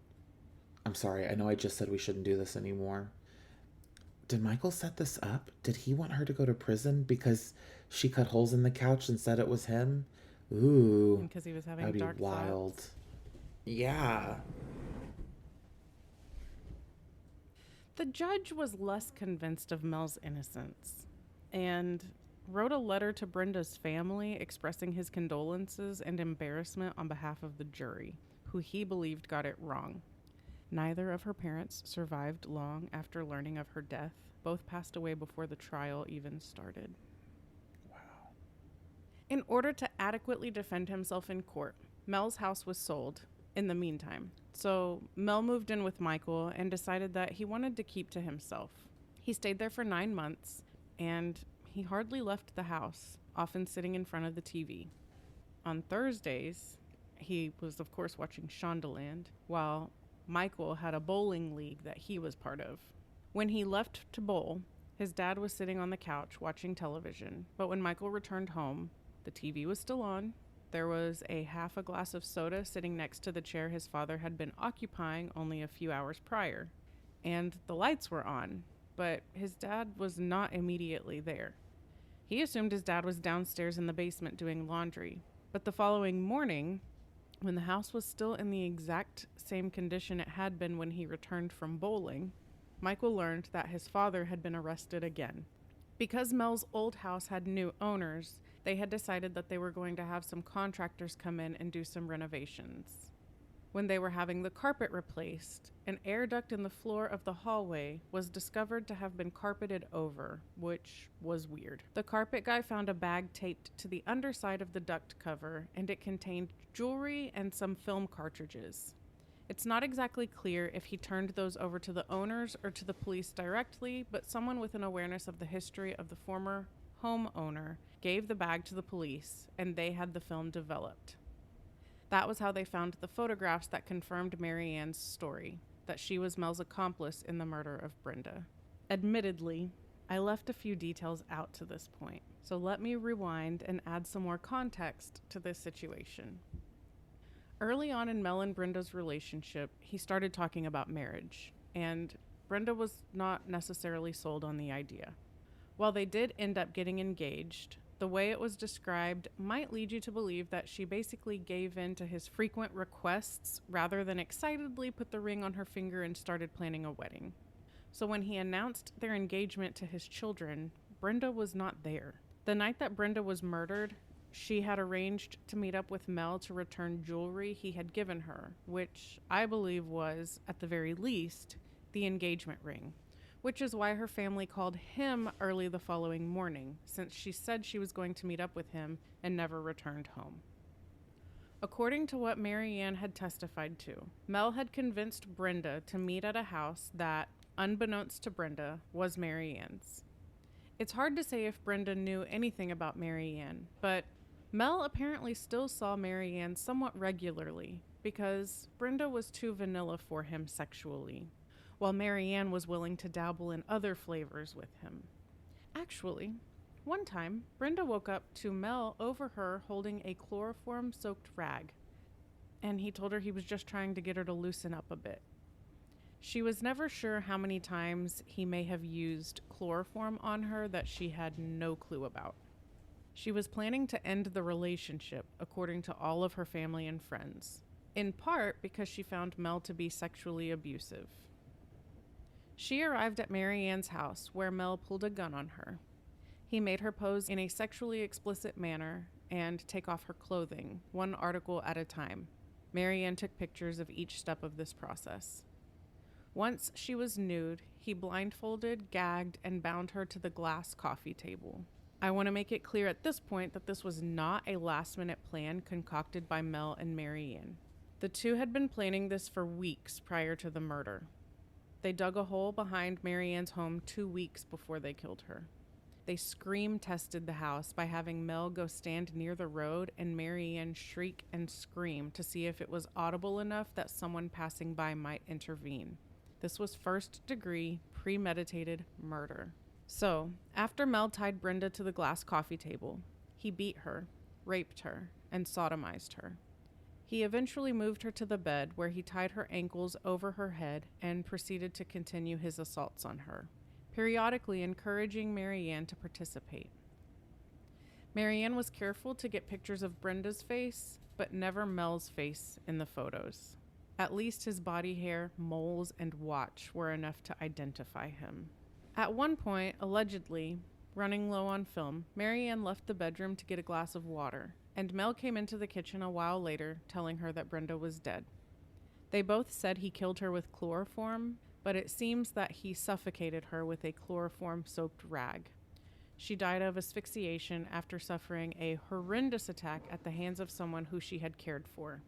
I'm sorry, I know I just said we shouldn't do this anymore. Did Michael set this up? Did he want her to go to prison because she cut holes in the couch and said it was him? Ooh. Because he was having that'd dark be wild. thoughts. Yeah. The judge was less convinced of Mel's innocence and wrote a letter to Brenda's family expressing his condolences and embarrassment on behalf of the jury, who he believed got it wrong. Neither of her parents survived long after learning of her death. Both passed away before the trial even started. Wow. In order to adequately defend himself in court, Mel's house was sold in the meantime. So Mel moved in with Michael and decided that he wanted to keep to himself. He stayed there for 9 months, and he hardly left the house, often sitting in front of the TV. On Thursdays, He was, of course, watching Shondaland, while Michael had a bowling league that he was part of. When he left to bowl, his dad was sitting on the couch watching television, but when Michael returned home, the TV was still on. There was a half a glass of soda sitting next to the chair his father had been occupying only a few hours prior, and the lights were on, but his dad was not immediately there. He assumed his dad was downstairs in the basement doing laundry, but the following morning, when the house was still in the exact same condition it had been when he returned from bowling, Michael learned that his father had been arrested again. Because Mel's old house had new owners, they had decided that they were going to have some contractors come in and do some renovations. When they were having the carpet replaced, an air duct in the floor of the hallway was discovered to have been carpeted over, which was weird. The carpet guy found a bag taped to the underside of the duct cover, and it contained jewelry and some film cartridges. It's not exactly clear if he turned those over to the owners or to the police directly, but someone with an awareness of the history of the former homeowner gave the bag to the police, and they had the film developed. That was how they found the photographs that confirmed Mary Ann's story, that she was Mel's accomplice in the murder of Brenda. Admittedly, I left a few details out to this point, so let me rewind and add some more context to this situation. Early on in Mel and Brenda's relationship, he started talking about marriage, and Brenda was not necessarily sold on the idea. While they did end up getting engaged, the way it was described might lead you to believe that she basically gave in to his frequent requests rather than excitedly put the ring on her finger and started planning a wedding. So when he announced their engagement to his children, Brenda was not there. The night that Brenda was murdered, she had arranged to meet up with Mel to return jewelry he had given her, which I believe was, at the very least, the engagement ring, which is why her family called him early the following morning, since she said she was going to meet up with him and never returned home. According to what Mary Ann had testified to, Mel had convinced Brenda to meet at a house that, unbeknownst to Brenda, was Mary Ann's. It's hard to say if Brenda knew anything about Mary Ann, but Mel apparently still saw Mary Ann somewhat regularly because Brenda was too vanilla for him sexually, while Mary Ann was willing to dabble in other flavors with him. Actually, one time, Brenda woke up to Mel over her holding a chloroform-soaked rag, and he told her he was just trying to get her to loosen up a bit. She was never sure how many times he may have used chloroform on her that she had no clue about. She was planning to end the relationship, according to all of her family and friends, in part because she found Mel to be sexually abusive. She arrived at Mary Ann's house, where Mel pulled a gun on her. He made her pose in a sexually explicit manner and take off her clothing, one article at a time. Mary Ann took pictures of each step of this process. Once she was nude, he blindfolded, gagged, and bound her to the glass coffee table. I want to make it clear at this point that this was not a last-minute plan concocted by Mel and Mary Ann. The two had been planning this for weeks prior to the murder. They dug a hole behind Mary Ann's home 2 weeks before they killed her. They scream tested the house by having Mel go stand near the road and Mary Ann shriek and scream to see if it was audible enough that someone passing by might intervene. This was first-degree, premeditated murder. So, after Mel tied Brenda to the glass coffee table, he beat her, raped her, and sodomized her. He eventually moved her to the bed, where he tied her ankles over her head and proceeded to continue his assaults on her, periodically encouraging Mary Ann to participate. Mary Ann was careful to get pictures of Brenda's face, but never Mel's face in the photos. At least his body hair, moles, and watch were enough to identify him. At one point, allegedly, running low on film, Mary Ann left the bedroom to get a glass of water, and Mel came into the kitchen a while later, telling her that Brenda was dead. They both said he killed her with chloroform, but it seems that he suffocated her with a chloroform-soaked rag. She died of asphyxiation after suffering a horrendous attack at the hands of someone who she had cared for.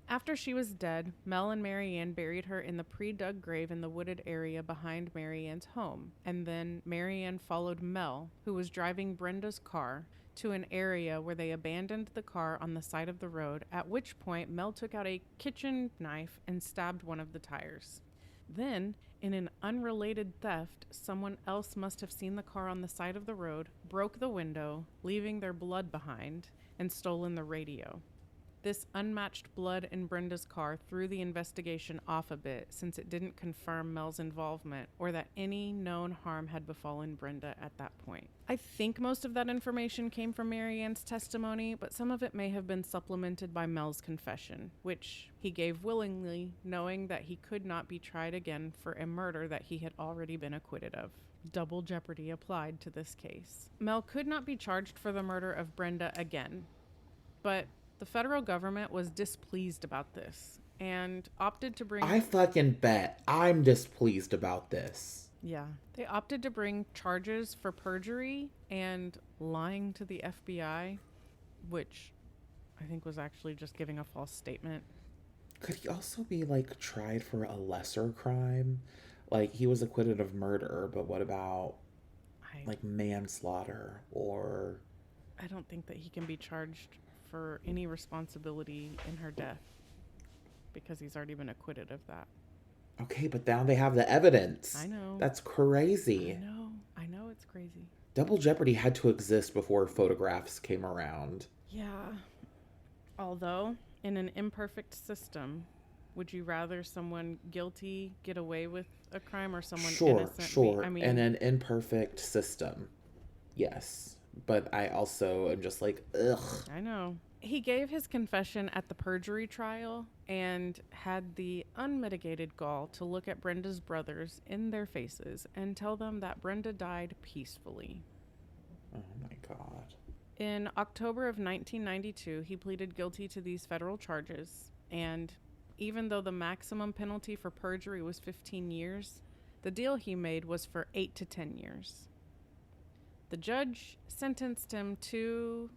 After she was dead, Mel and Mary Ann buried her in the pre-dug grave in the wooded area behind Mary Ann's home, and then Mary Ann followed Mel, who was driving Brenda's car, to an area where they abandoned the car on the side of the road, at which point Mel took out a kitchen knife and stabbed one of the tires. Then, in an unrelated theft, someone else must have seen the car on the side of the road, broke the window, leaving their blood behind, and stolen the radio. This unmatched blood in Brenda's car threw the investigation off a bit, since it didn't confirm Mel's involvement or that any known harm had befallen Brenda at that point. I think most of that information came from Mary Ann's testimony, but some of it may have been supplemented by Mel's confession, which he gave willingly, knowing that he could not be tried again for a murder that he had already been acquitted of. Double jeopardy applied to this case. Mel could not be charged for the murder of Brenda again, but the federal government was displeased about this and opted to bring... I fucking bet I'm displeased about this. Yeah. They opted to bring charges for perjury and lying to the FBI, which I think was actually just giving a false statement. Could he also be, like, tried for a lesser crime? Like, he was acquitted of murder, but what about, like, manslaughter or... I don't think that he can be charged for any responsibility in her death because he's already been acquitted of that. Okay, but now they have the evidence. I know. That's crazy. I know it's crazy. Double jeopardy had to exist before photographs came around. Yeah. Although, in an imperfect system, would you rather someone guilty get away with a crime or someone innocent? Sure. In an imperfect system. Yes. But I also am just like, ugh. I know. He gave his confession at the perjury trial and had the unmitigated gall to look at Brenda's brothers in their faces and tell them that Brenda died peacefully. Oh my God. In October of 1992, he pleaded guilty to these federal charges, and even though the maximum penalty for perjury was 15 years, the deal he made was for 8 to 10 years. The judge sentenced him to,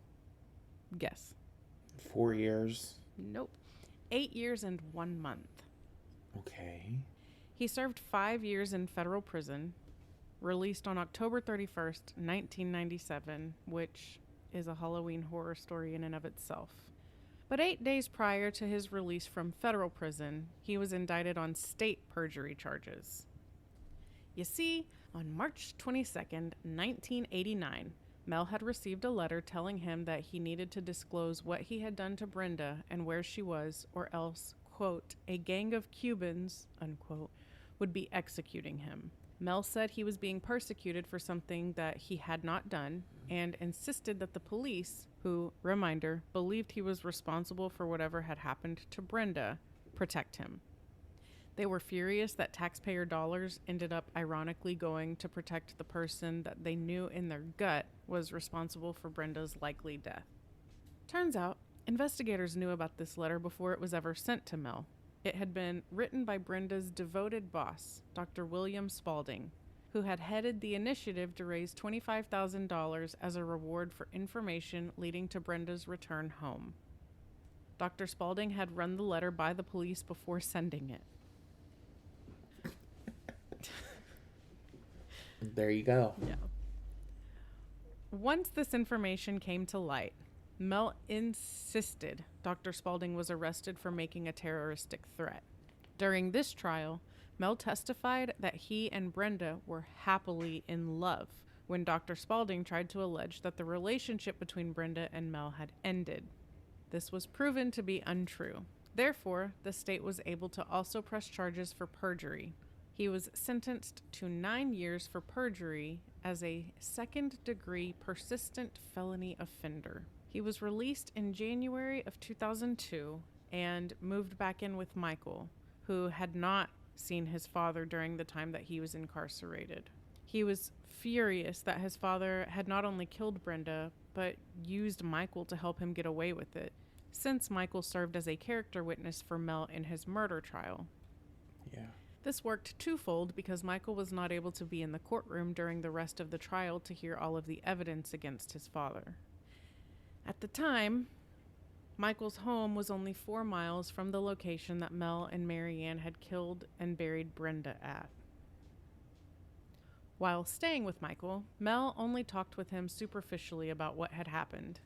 guess. 4 years? Nope. 8 years and 1 month. Okay. He served 5 years in federal prison, released on October 31st, 1997, which is a Halloween horror story in and of itself. But 8 days prior to his release from federal prison, he was indicted on state perjury charges. You see, on March 22nd, 1989, Mel had received a letter telling him that he needed to disclose what he had done to Brenda and where she was, or else, quote, a gang of Cubans, unquote, would be executing him. Mel said he was being persecuted for something that he had not done and insisted that the police, who, reminder, believed he was responsible for whatever had happened to Brenda, protect him. They were furious that taxpayer dollars ended up ironically going to protect the person that they knew in their gut was responsible for Brenda's likely death. Turns out, investigators knew about this letter before it was ever sent to Mel. It had been written by Brenda's devoted boss, Dr. William Spaulding, who had headed the initiative to raise $25,000 as a reward for information leading to Brenda's return home. Dr. Spaulding had run the letter by the police before sending it. There you go. Yeah. Once this information came to light, Mel insisted Dr. Spaulding was arrested for making a terroristic threat. During this trial, Mel testified that he and Brenda were happily in love when Dr. Spaulding tried to allege that the relationship between Brenda and Mel had ended. This was proven to be untrue. Therefore, the state was able to also press charges for perjury. He was sentenced to 9 years for perjury as a second-degree persistent felony offender. He was released in January of 2002 and moved back in with Michael, who had not seen his father during the time that he was incarcerated. He was furious that his father had not only killed Brenda, but used Michael to help him get away with it, since Michael served as a character witness for Mel in his murder trial. Yeah. This worked twofold because Michael was not able to be in the courtroom during the rest of the trial to hear all of the evidence against his father. At the time, Michael's home was only 4 miles from the location that Mel and Mary Ann had killed and buried Brenda at. While staying with Michael, Mel only talked with him superficially about what had happened.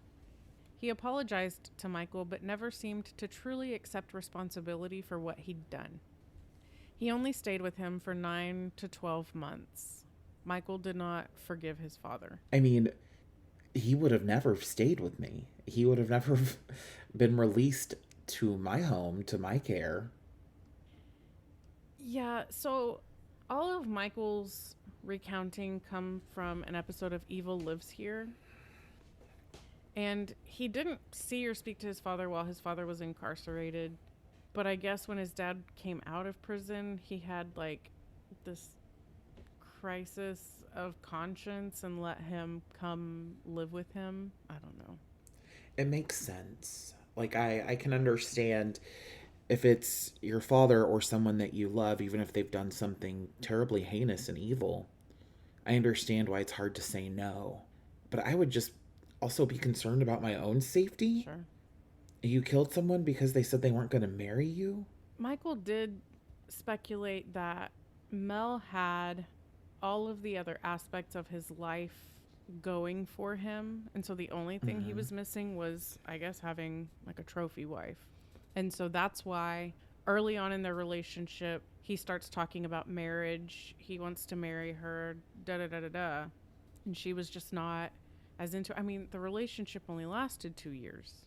He apologized to Michael but never seemed to truly accept responsibility for what he'd done. He only stayed with him for 9 to 12 months. Michael did not forgive his father. I mean, he would have never stayed with me. He would have never been released to my home, to my care. Yeah, so all of Michael's recounting come from an episode of Evil Lives Here. And he didn't see or speak to his father while his father was incarcerated. But I guess when his dad came out of prison, he had like this crisis of conscience and let him come live with him. I don't know. It makes sense. Like, I can understand if it's your father or someone that you love, even if they've done something terribly heinous and evil. I understand why it's hard to say no. But I would just also be concerned about my own safety. Sure. You killed someone because they said they weren't going to marry you? Michael did speculate that Mel had all of the other aspects of his life going for him. And so the only thing he was missing was, I guess, having like a trophy wife. And so that's why early on in their relationship, he starts talking about marriage. He wants to marry her, da-da-da-da-da. And she was just not as into, I mean, the relationship only lasted 2 years.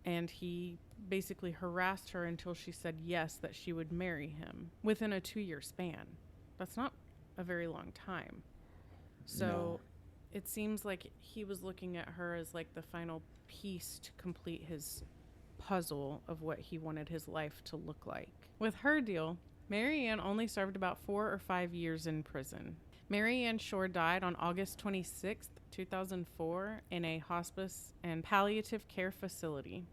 And he basically harassed her until she said yes, that she would marry him within a 2-year span. That's not a very long time. So No. it seems like he was looking at her as like the final piece to complete his puzzle of what he wanted his life to look like. With her deal, Mary Ann only served about 4 or 5 years in prison. Mary Ann Shore died on August 26th, 2004 in a hospice and palliative care facility.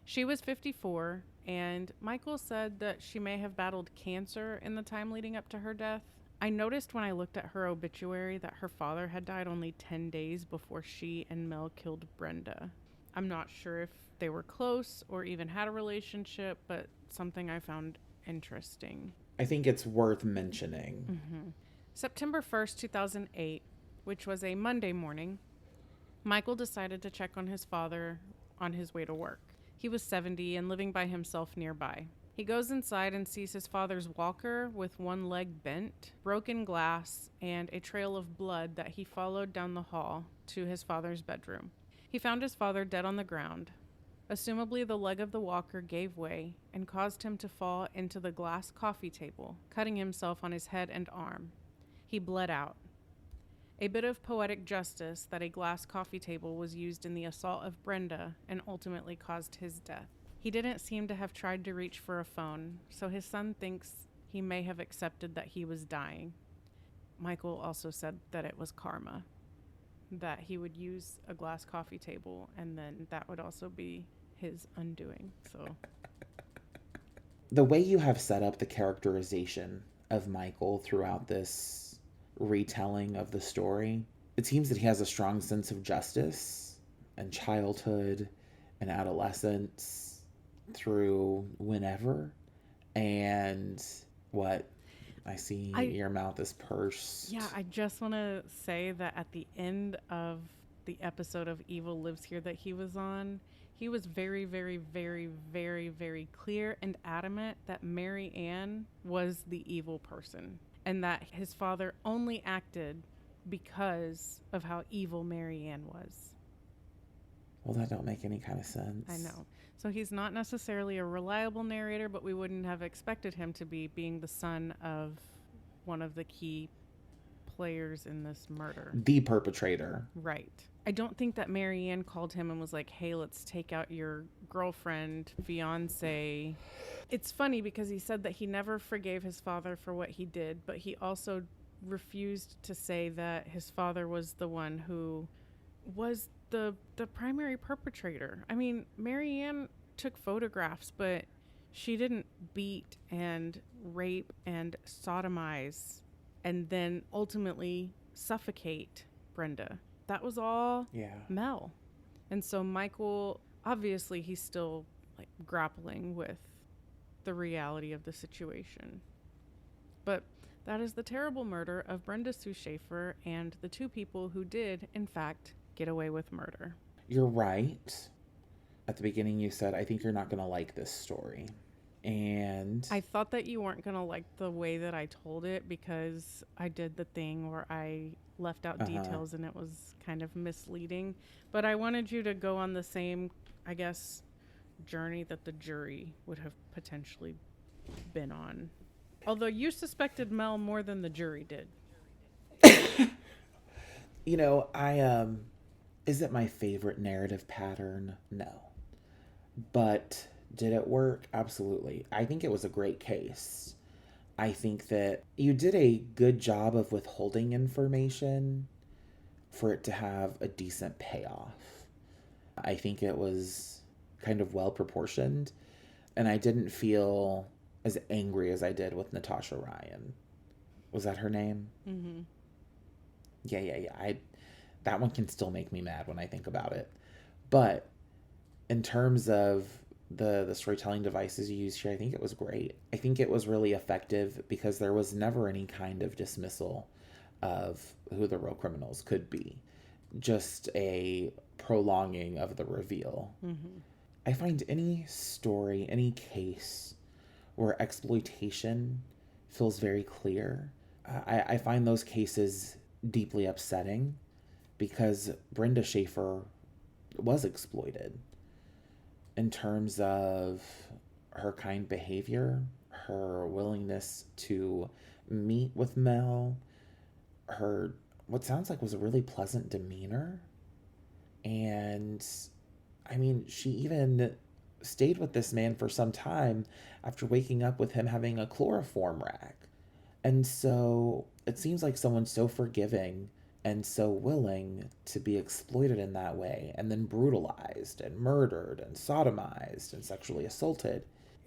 She was 54, and Michael said that she may have battled cancer in the time leading up to her death. I noticed when I looked at her obituary that her father had died only 10 days before she and Mel killed Brenda. I'm not sure if they were close or even had a relationship, but something I found interesting. I think it's worth mentioning. September 1st, 2008, which was a Monday morning, Michael decided to check on his father on his way to work. He was 70 and living by himself nearby. He goes inside and sees his father's walker with one leg bent, broken glass, and a trail of blood that he followed down the hall to his father's bedroom. He found his father dead on the ground. Assumably, the leg of the walker gave way and caused him to fall into the glass coffee table, cutting himself on his head and arm. He bled out. A bit of poetic justice that a glass coffee table was used in the assault of Brenda and ultimately caused his death. He didn't seem to have tried to reach for a phone, so his son thinks he may have accepted that he was dying. Michael also said that it was karma, that he would use a glass coffee table and then that would also be his undoing. So The way you have set up the characterization of Michael throughout this retelling of the story, it seems that he has a strong sense of justice and childhood and adolescence through whenever. And what I see your mouth is pursed. yeah, I just want to say that at the end of the episode of Evil Lives Here that he was on, he was very, very, very, very, very clear and adamant that Mary Ann was the evil person and that his father only acted because of how evil Mary Ann was. Well, that don't make any kind of sense. I know. So he's not necessarily a reliable narrator, but we wouldn't have expected him to be, being the son of one of the key players in this murder. The perpetrator. Right. I don't think that Mary Ann called him and was like, hey, let's take out your girlfriend, fiance. It's funny because he said that he never forgave his father for what he did, but he also refused to say that his father was the one who was the primary perpetrator. I mean, Mary Ann took photographs, but she didn't beat and rape and sodomize and then ultimately suffocate Brenda. That was all Mel. And so Michael, obviously he's still like grappling with the reality of the situation. But That is the terrible murder of Brenda Sue Schaefer and the two people who did, in fact, get away with murder. You're right. At the beginning, you said, I think you're not going to like this story. And I thought that you weren't going to like the way that I told it because I did the thing where I left out details and it was kind of misleading. But I wanted you to go on the same, I guess, journey that the jury would have potentially been on. Although you suspected Mel more than the jury did. You know, is it my favorite narrative pattern? No. But did it work? Absolutely. I think it was a great case. I think that you did a good job of withholding information for it to have a decent payoff. I think it was kind of well proportioned, and I didn't feel as angry as I did with Natasha Ryan. Was that her name? Mm-hmm. Yeah. That one can still make me mad when I think about it. But in terms of the storytelling devices you used here, I think it was great. I think it was really effective because there was never any kind of dismissal of who the real criminals could be. Just a prolonging of the reveal. Mm-hmm. I find any story, any case where exploitation feels very clear, I find those cases deeply upsetting because Brenda Schaefer was exploited in terms of her kind behavior, her willingness to meet with Mel, her what sounds like was a really pleasant demeanor. And I mean, she even stayed with this man for some time after waking up with him having a chloroform rack. And so it seems like someone so forgiving and so willing to be exploited in that way and then brutalized and murdered and sodomized and sexually assaulted.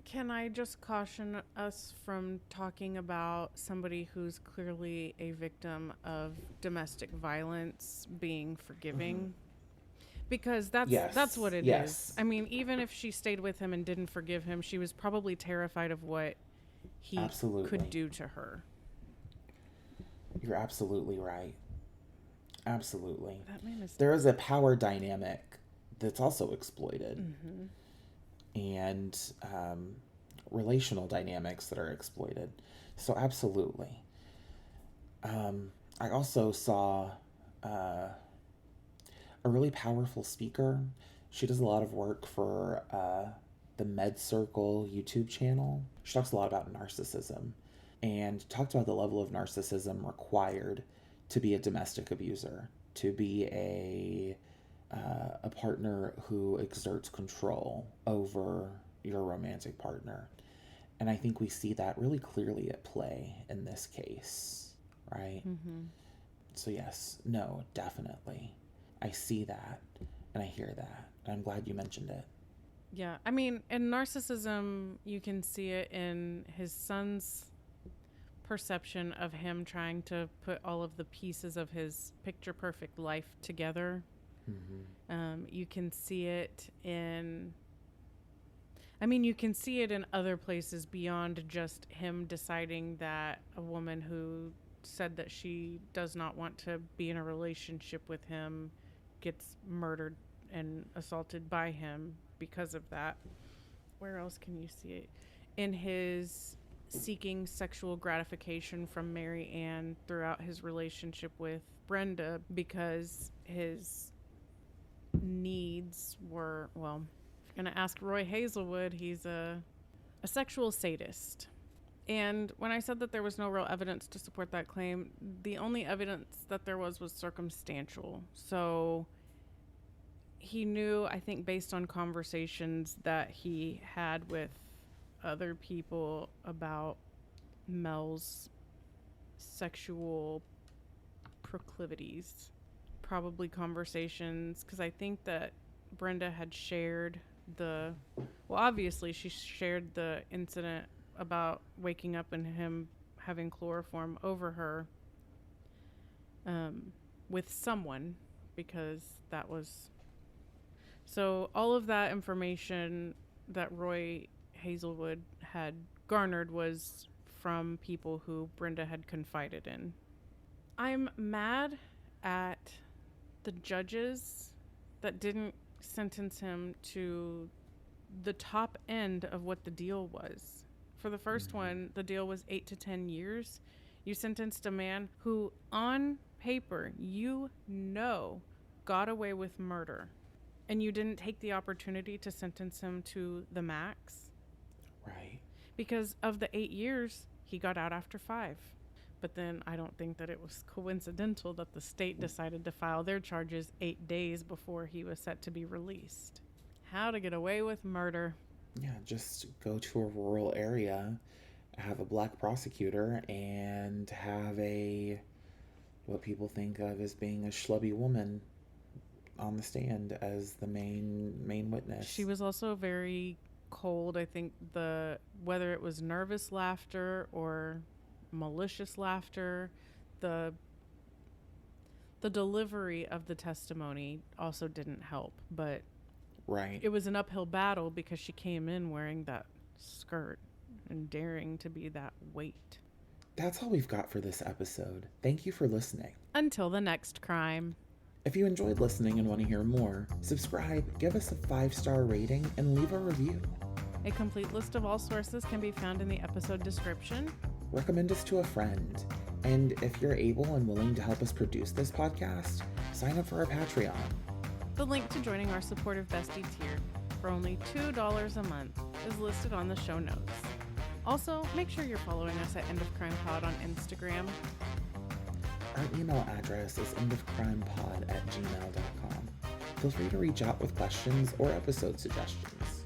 Can I just caution us from talking about somebody who's clearly a victim of domestic violence being forgiving? Mm-hmm. Because that's what it is. I mean, even if she stayed with him and didn't forgive him, she was probably terrified of what he could do to her. You're absolutely right. Absolutely. That man is... There is a power dynamic that's also exploited. Mm-hmm. And relational dynamics that are exploited. So absolutely. I also saw a really powerful speaker. She does a lot of work for the Med Circle YouTube channel. She talks a lot about narcissism and talked about the level of narcissism required to be a domestic abuser, to be a partner who exerts control over your romantic partner. And I think we see that really clearly at play in this case, right? Mm-hmm. So yes, no, definitely. I see that and I hear that. And I'm glad you mentioned it. Yeah, I mean, in narcissism, you can see it in his son's perception of him trying to put all of the pieces of his picture-perfect life together. Mm-hmm. You can see it in... I mean, you can see it in other places beyond just him deciding that a woman who said that she does not want to be in a relationship with him gets murdered and assaulted by him because of that. Where else can you see it? In his seeking sexual gratification from Mary Ann throughout his relationship with Brenda because his needs were, well, if you're going to ask Roy Hazelwood, he's a sexual sadist. And when I said that there was no real evidence to support that claim, the only evidence that there was circumstantial. So he knew, I think, based on conversations that he had with other people about Mel's sexual proclivities, probably conversations, because I think that Brenda had shared obviously she shared the incident about waking up and him having chloroform over her with someone, because that was... So all of that information that Roy Hazelwood had garnered was from people who Brenda had confided in. I'm mad at the judges that didn't sentence him to the top end of what the deal was. For the first one, the deal was 8 to 10 years. You sentenced a man who, on paper, got away with murder. And you didn't take the opportunity to sentence him to the max. Right. Because of the 8 years, he got out after 5. But then I don't think that it was coincidental that the state decided to file their charges 8 days before he was set to be released. How to get away with murder. Yeah, just go to a rural area, have a black prosecutor, and have what people think of as being a schlubby woman on the stand as the main witness. She was also very cold. I think whether it was nervous laughter or malicious laughter, the delivery of the testimony also didn't help. But right, it was an uphill battle because she came in wearing that skirt and daring to be that weight. That's all we've got for this episode. Thank you for listening. Until the next crime. If you enjoyed listening and want to hear more, subscribe, give us a 5-star rating, and leave a review. A complete list of all sources can be found in the episode description. Recommend us to a friend. And if you're able and willing to help us produce this podcast, sign up for our Patreon. The link to joining our supportive bestie tier for only $2 a month is listed on the show notes. Also, make sure you're following us at End of Crime Pod on Instagram. Our email address is endofcrimepod@gmail.com. Feel free to reach out with questions or episode suggestions.